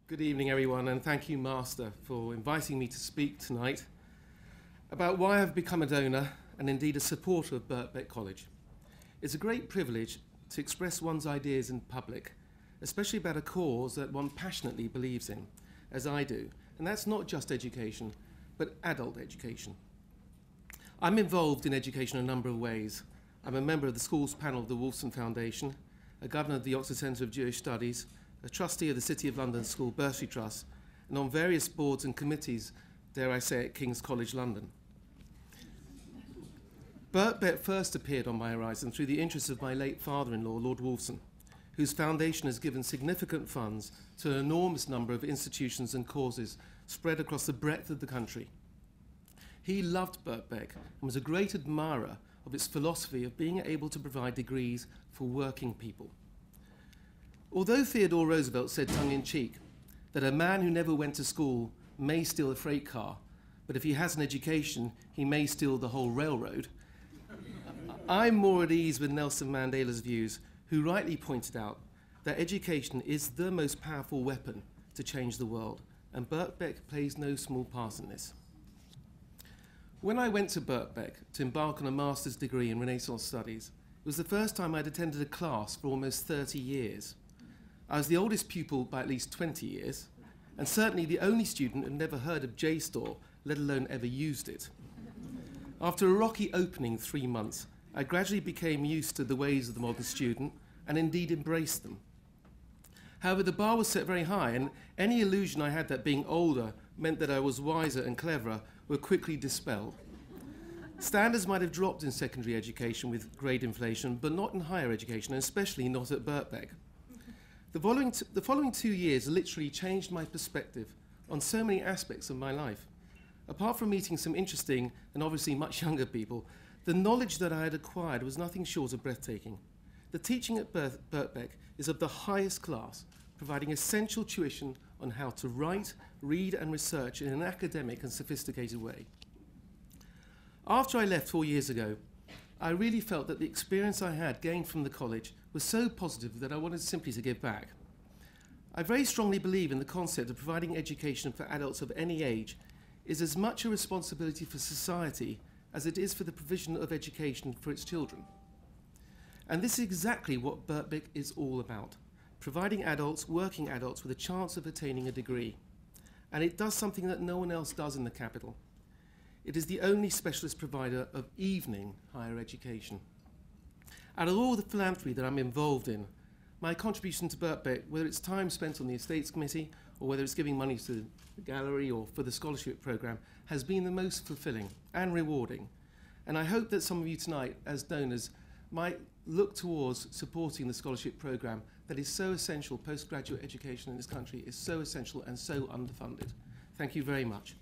Good evening, everyone, and thank you, Master, for inviting me to speak tonight about why I've become a donor and indeed a supporter of Birkbeck College. It's a great privilege to express one's ideas in public, especially about a cause that one passionately believes in, as I do, and that's not just education, but adult education. I'm involved in education in a number of ways. I'm a member of the schools panel of the Wolfson Foundation, a governor of the Oxford Centre of Jewish Studies, a trustee of the City of London School Bursary Trust, and on various boards and committees, dare I say, at King's College London. Birkbeck first appeared on my horizon through the interests of my late father-in-law, Lord Wolfson, whose foundation has given significant funds to an enormous number of institutions and causes spread across the breadth of the country. He loved Birkbeck and was a great admirer of its philosophy of being able to provide degrees for working people. Although Theodore Roosevelt said tongue-in-cheek that a man who never went to school may steal a freight car, but if he has an education, he may steal the whole railroad, I'm more at ease with Nelson Mandela's views, who rightly pointed out that education is the most powerful weapon to change the world, and Birkbeck plays no small part in this. When I went to Birkbeck to embark on a master's degree in Renaissance Studies, it was the first time I'd attended a class for almost 30 years. I was the oldest pupil by at least 20 years, and certainly the only student who'd never heard of JSTOR, let alone ever used it. After a rocky opening 3 months, I gradually became used to the ways of the modern student, and indeed embraced them. However, the bar was set very high, and any illusion I had that being older meant that I was wiser and cleverer were quickly dispelled. Standards might have dropped in secondary education with grade inflation, but not in higher education, and especially not at Birkbeck. The following 2 years literally changed my perspective on so many aspects of my life. Apart from meeting some interesting and obviously much younger people, the knowledge that I had acquired was nothing short of breathtaking. The teaching at Birkbeck is of the highest class, providing essential tuition on how to write, read, and research in an academic and sophisticated way. After I left 4 years ago, I really felt that the experience I had gained from the college was so positive that I wanted simply to give back. I very strongly believe in the concept of providing education for adults of any age is as much a responsibility for society as it is for the provision of education for its children. And this is exactly what Birkbeck is all about, providing adults, working adults, with a chance of attaining a degree. And it does something that no one else does in the capital. It is the only specialist provider of evening higher education. Out of all the philanthropy that I'm involved in, my contribution to Birkbeck, whether it's time spent on the Estates Committee or whether it's giving money to the gallery or for the scholarship programme, has been the most fulfilling and rewarding. And I hope that some of you tonight, as donors, might look towards supporting the scholarship programme that is so essential. Postgraduate education in this country is so essential and so underfunded. Thank you very much.